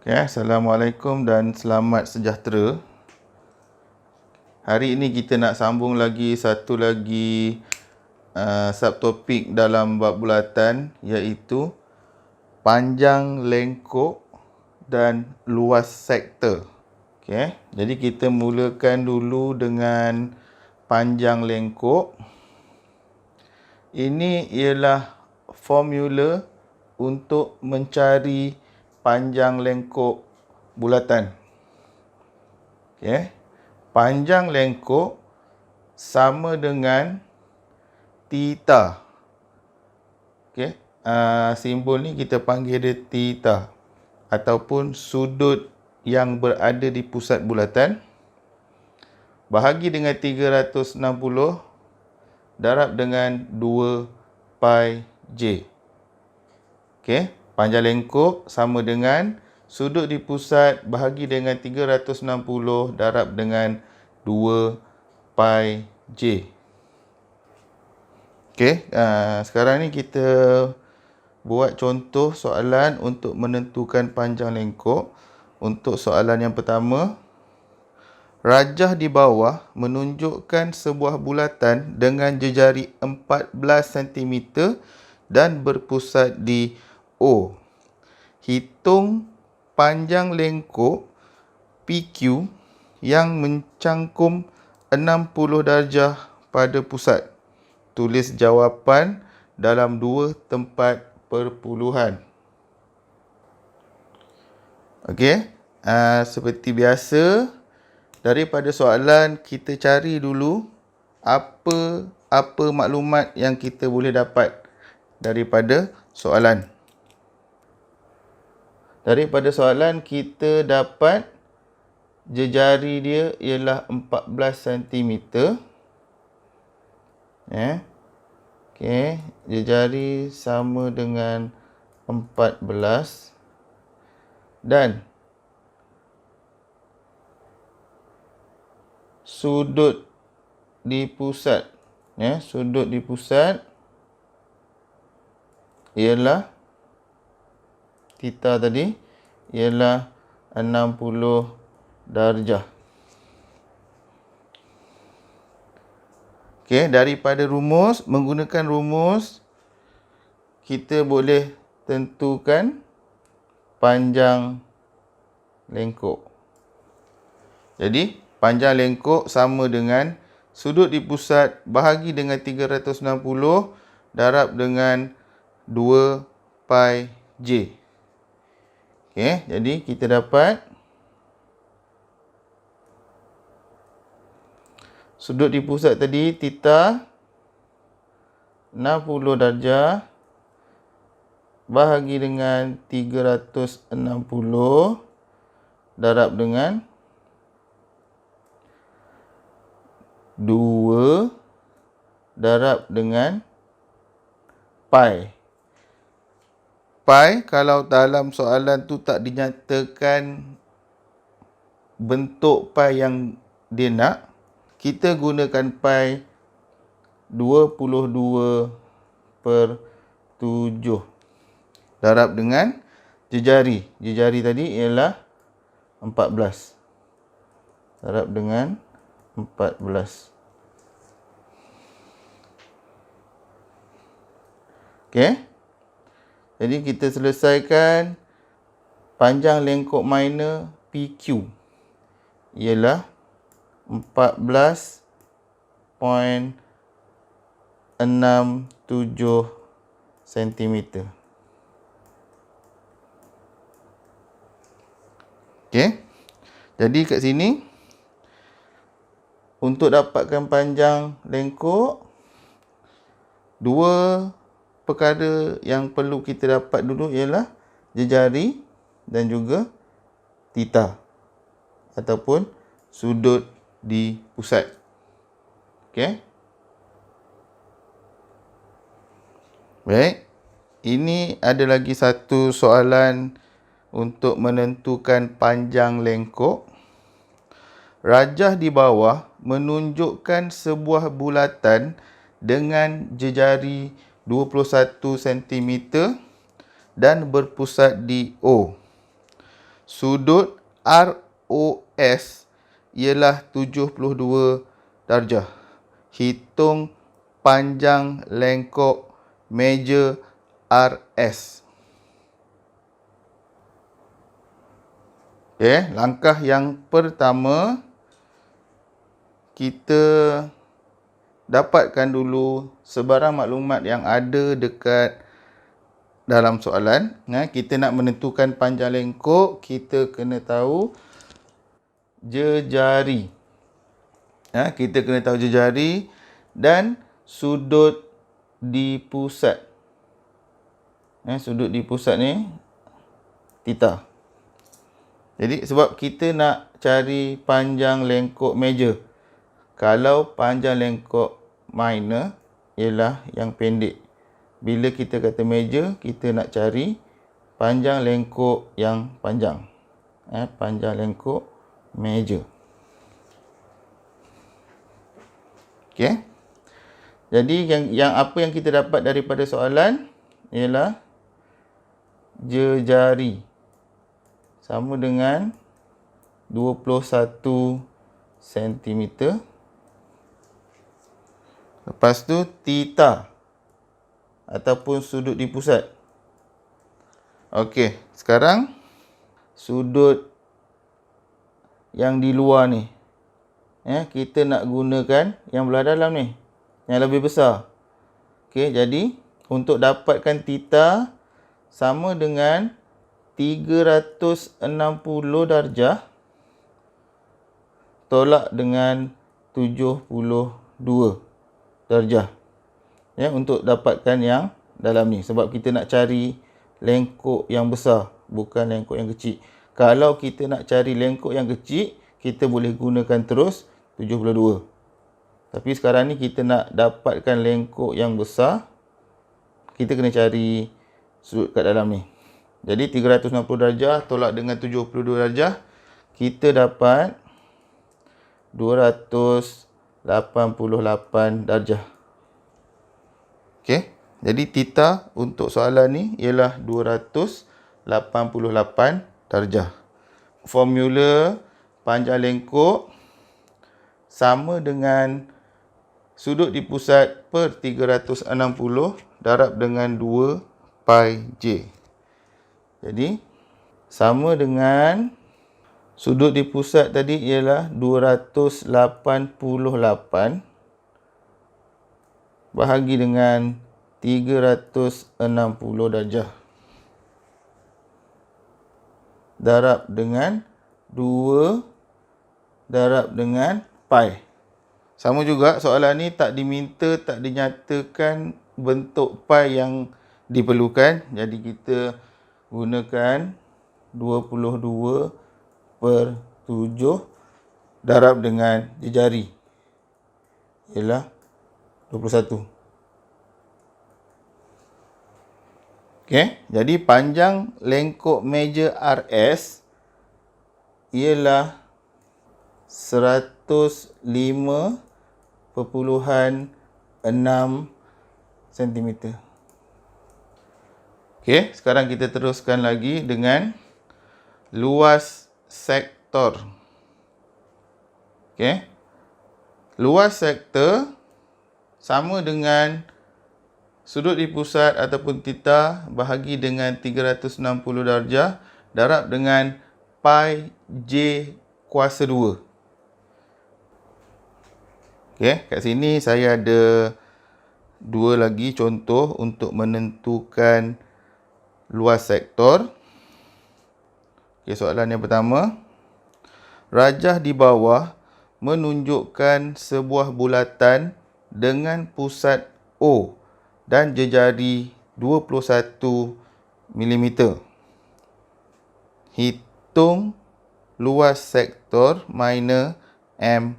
Okay, Assalamualaikum dan selamat sejahtera. Hari ini kita nak sambung lagi satu lagi subtopik dalam bab bulatan, iaitu panjang lengkok dan luas sektor. Okay, jadi kita mulakan dulu dengan panjang lengkok. Ini ialah formula untuk mencari panjang lengkok bulatan. Okay. Panjang lengkok sama dengan theta. Okay. Simbol ni kita panggil dia theta, ataupun sudut yang berada di pusat bulatan, bahagi dengan 360 darab dengan 2 pi j. Okay. Panjang lengkok sama dengan sudut di pusat bahagi dengan 360 darab dengan 2 pi j. Okay. Sekarang ni kita buat contoh soalan untuk menentukan panjang lengkok. Untuk soalan yang pertama, rajah di bawah menunjukkan sebuah bulatan dengan jejari 14 cm dan berpusat di O. Hitung panjang lengkok PQ yang mencangkum 60 darjah pada pusat. Tulis jawapan dalam 2 tempat perpuluhan. Okey, seperti biasa, daripada soalan kita cari dulu apa maklumat yang kita boleh dapat daripada soalan. Daripada soalan kita dapat jejari dia ialah 14 cm. Okey, jejari sama dengan 14 dan sudut di pusat, sudut di pusat ialah theta tadi ialah 60 darjah. Okey, daripada rumus, menggunakan rumus kita boleh tentukan panjang lengkok. Jadi, panjang lengkok sama dengan sudut di pusat bahagi dengan 360 darab dengan 2 pi j. Okey, jadi kita dapat sudut di pusat tadi theta 60 darjah bahagi dengan 360 darab dengan 2 darab dengan pi. Pi, kalau dalam soalan tu tak dinyatakan bentuk pi yang dia nak, kita gunakan pi 22/7 darab dengan jejari. Jejari tadi ialah 14 darab dengan 14. Okey. Jadi kita selesaikan panjang lengkok minor PQ ialah 14.67 cm. Okey. Jadi kat sini, untuk dapatkan panjang lengkok, dua perkara yang perlu kita dapat dulu ialah jejari dan juga theta, ataupun sudut di pusat. Okey. Baik. Ini ada lagi satu soalan untuk menentukan panjang lengkok. Rajah di bawah menunjukkan sebuah bulatan dengan jejari 21 cm dan berpusat di O. sudut ROS ialah 72 darjah. Hitung panjang lengkok meja RS. Okey, langkah yang pertama, kita dapatkan dulu sebarang maklumat yang ada dekat dalam soalan. Kita nak menentukan panjang lengkok, kita kena tahu jejari. Kita kena tahu jejari dan sudut di pusat. Sudut di pusat ni theta. Jadi sebab kita nak cari panjang lengkok meja. Kalau panjang lengkok minor ialah yang pendek. Bila kita kata meja, kita nak cari panjang lengkok yang panjang. Panjang lengkok meja. Okey. Jadi yang apa yang kita dapat daripada soalan ialah jejari sama dengan 21 cm. Lepas tu theta ataupun sudut di pusat. Okey, sekarang sudut yang di luar ni. Kita nak gunakan yang belah dalam ni, yang lebih besar. Okey, jadi untuk dapatkan theta sama dengan 360 darjah tolak dengan 72 darjah. Untuk dapatkan yang dalam ni. Sebab kita nak cari lengkok yang besar, bukan lengkok yang kecil. Kalau kita nak cari lengkok yang kecil, kita boleh gunakan terus 72. Tapi sekarang ni kita nak dapatkan lengkok yang besar, kita kena cari sudut kat dalam ni. Jadi 360 darjah tolak dengan 72 darjah, kita dapat 288 darjah. Okey, jadi theta untuk soalan ni ialah 288 darjah. Formula panjang lengkok sama dengan sudut di pusat per 360 darab dengan 2 pi j. Jadi sama dengan sudut di pusat tadi ialah 288 bahagi dengan 360 darjah darab dengan 2 darab dengan pi. Sama juga soalan ni tak diminta, tak dinyatakan bentuk pi yang diperlukan. Jadi kita gunakan 22 per 7 darab dengan jejari ialah 21. Okey, jadi panjang lengkok meja RS ialah 105.6 cm. Okey, sekarang kita teruskan lagi dengan luas sektor. Okey. Luas sektor sama dengan sudut di pusat ataupun theta bahagi dengan 360 darjah darab dengan pi j kuasa 2. Okey, kat sini saya ada dua lagi contoh untuk menentukan luas sektor. Okey, soalan yang pertama. Rajah di bawah menunjukkan sebuah bulatan dengan pusat O dan jejari 21 mm. Hitung luas sektor minor MOM.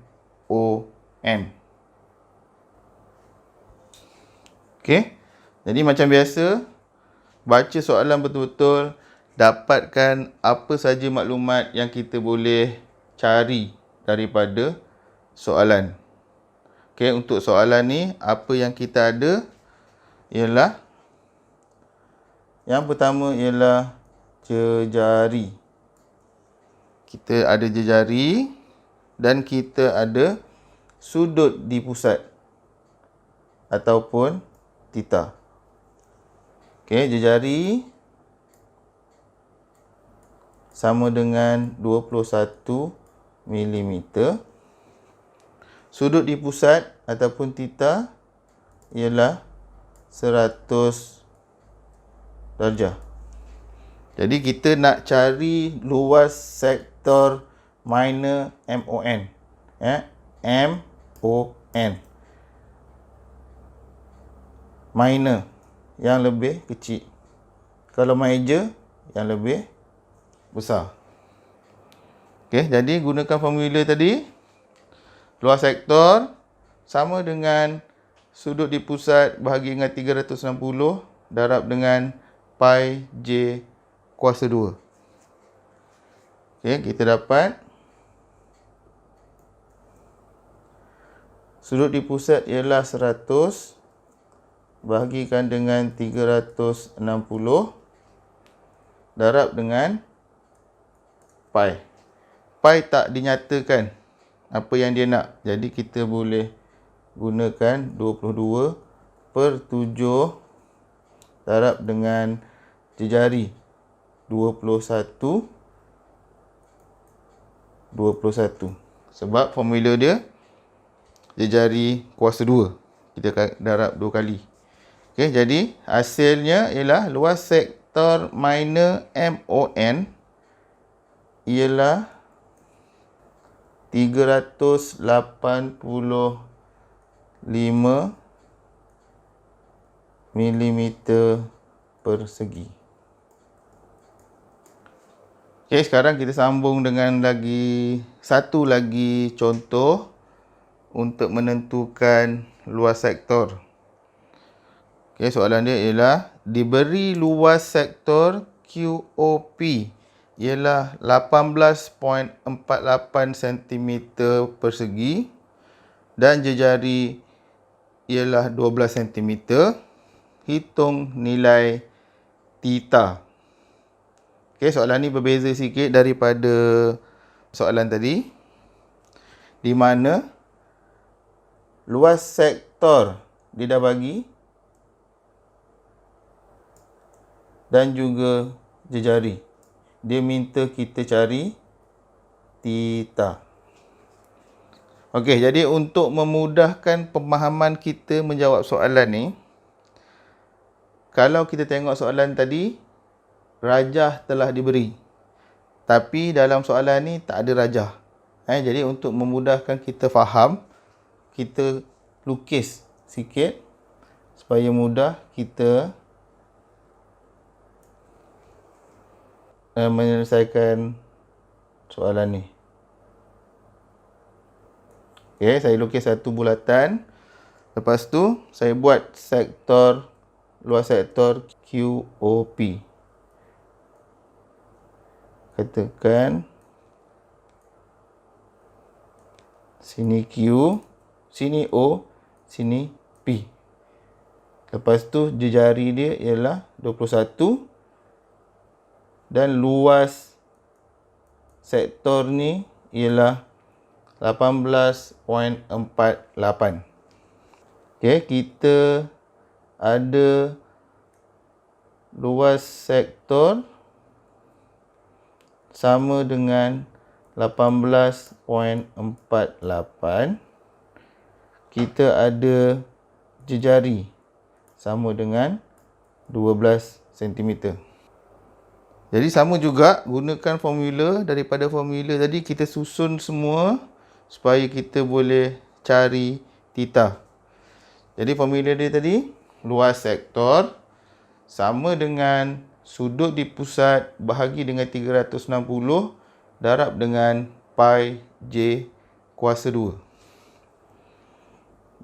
Okey. Jadi macam biasa, baca soalan betul-betul, dapatkan apa saja maklumat yang kita boleh cari daripada soalan. Okey, untuk soalan ni apa yang kita ada ialah yang pertama ialah jejari. kita ada jejari dan kita ada sudut di pusat ataupun theta. Okey, jejari sama dengan 21 mm. Sudut di pusat ataupun theta ialah 100 darjah. Jadi kita nak cari luas sektor minor MON. MON. Minor yang lebih kecil. Kalau major yang lebih besar. Okey, jadi gunakan formula tadi. Luas sektor sama dengan sudut di pusat bahagi dengan 360 darab dengan pi j kuasa 2. Okey, kita dapat sudut di pusat ialah 100 bahagikan dengan 360 darab dengan pi. Pi tak dinyatakan apa yang dia nak. Jadi kita boleh gunakan 22/7 darab dengan jejari 21. Sebab formula dia jejari kuasa 2. Kita akan darab 2 kali. Okey, jadi hasilnya ialah luas sektor minor MON ialah 385 mm persegi. Okey, sekarang kita sambung dengan satu lagi contoh untuk menentukan luas sektor. Okey, soalan dia ialah diberi luas sektor QOP ialah 18.48 cm persegi dan jejari ialah 12 cm. Hitung nilai theta. Okey, soalan ni berbeza sikit daripada soalan tadi, di mana luas sektor dia dah bagi dan juga jejari. Dia minta kita cari theta. Okey, jadi untuk memudahkan pemahaman kita menjawab soalan ni, kalau kita tengok soalan tadi, rajah telah diberi. Tapi dalam soalan ni tak ada rajah. Jadi untuk memudahkan kita faham, kita lukis sikit supaya mudah kita menyelesaikan soalan ni. Okey, saya lukis satu bulatan. Lepas tu, saya buat luas sektor QOP. Katakan sini Q, sini O, sini P. Lepas tu jejari dia ialah 21 dan luas sektor ni ialah 18.48. Okey, kita ada luas sektor sama dengan 18.48. Kita ada jejari sama dengan 12 cm. Jadi sama juga, gunakan formula. Daripada formula tadi kita susun semua supaya kita boleh cari theta. Jadi formula dia tadi, luas sektor sama dengan sudut di pusat bahagi dengan 360 darab dengan pi j kuasa 2.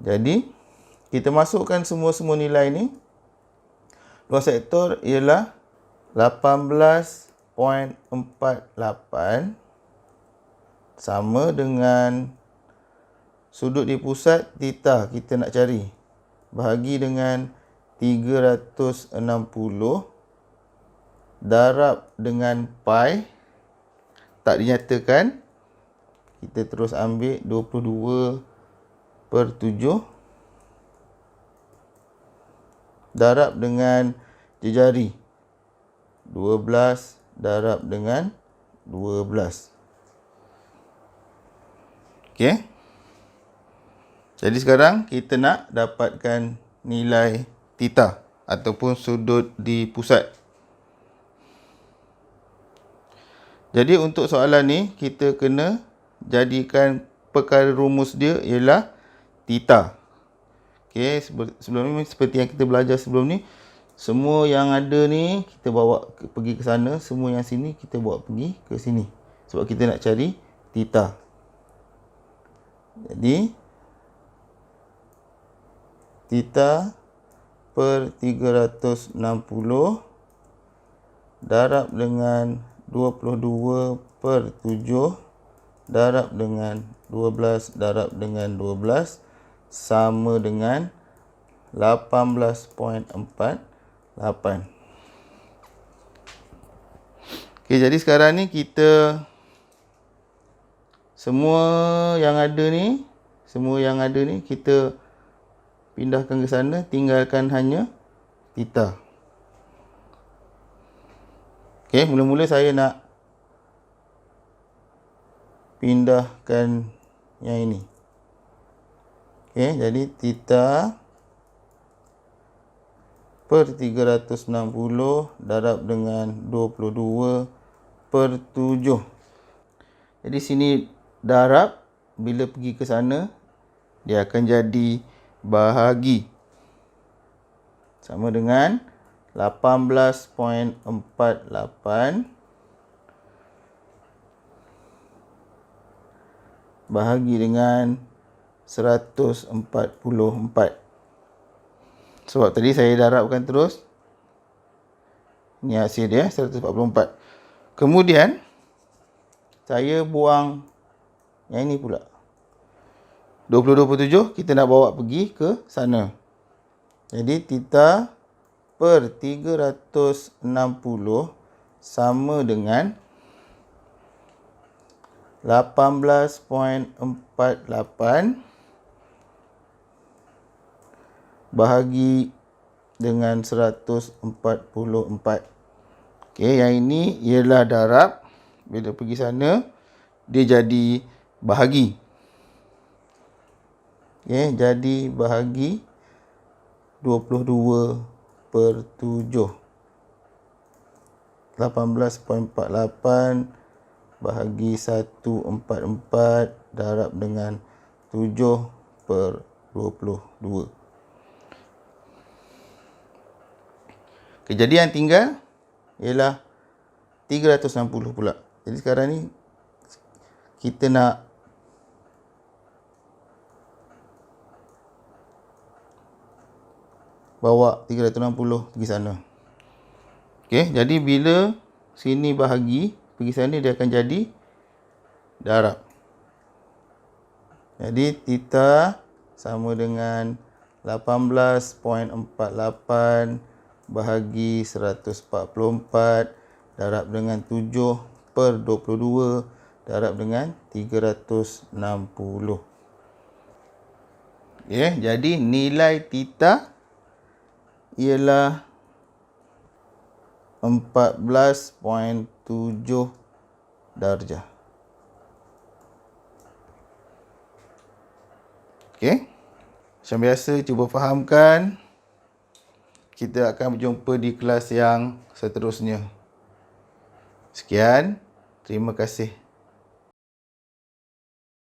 Jadi kita masukkan semua nilai ni. Luas sektor ialah 18.48 sama dengan sudut di pusat theta kita nak cari bahagi dengan 360 darab dengan pi. tak dinyatakan, kita terus ambil 22/7 darab dengan jejari. 12 darab dengan 12. Okey. Jadi sekarang kita nak dapatkan nilai theta ataupun sudut di pusat. Jadi untuk soalan ni kita kena jadikan perkara rumus dia ialah theta. Okey, sebelum ni seperti yang kita belajar sebelum ni, semua yang ada ni kita bawa pergi ke sana, semua yang sini kita bawa pergi ke sini. Sebab kita nak cari theta. Jadi theta per 360 darab dengan 22/7 darab dengan 12 darab dengan 12 sama dengan 18.48. Okey, jadi sekarang ni kita semua yang ada ni kita pindahkan ke sana, tinggalkan hanya theta. Okey, mula-mula saya nak pindahkan yang ini. Okey, jadi theta per 360 darab dengan 22/7. Jadi sini darab, bila pergi ke sana dia akan jadi bahagi. Sama dengan 18.48 bahagi dengan 144. Sebab tadi saya darabkan terus. Ini hasil dia 144. Kemudian saya buang yang ini pula. 22/7 kita nak bawa pergi ke sana. Jadi theta per 360 sama dengan 18.48 bahagi dengan 144. Okey, yang ini ialah darab. Bila pergi sana dia jadi bahagi. Okey, jadi bahagi 22/7. 18.48 bahagi 144 darab dengan 7/22. Okay, jadi yang tinggal ialah 360 pula. Jadi sekarang ni kita nak bawa 360 pergi sana. Okey, jadi bila sini bahagi, pergi sana dia akan jadi darab. Jadi theta sama dengan 18.48 bahagi 144 darab dengan 7/22 darab dengan 360. Okay, jadi nilai theta ialah 14.7 darjah. Okey. Macam biasa, cuba fahamkan. Kita akan berjumpa di kelas yang seterusnya. Sekian. Terima kasih.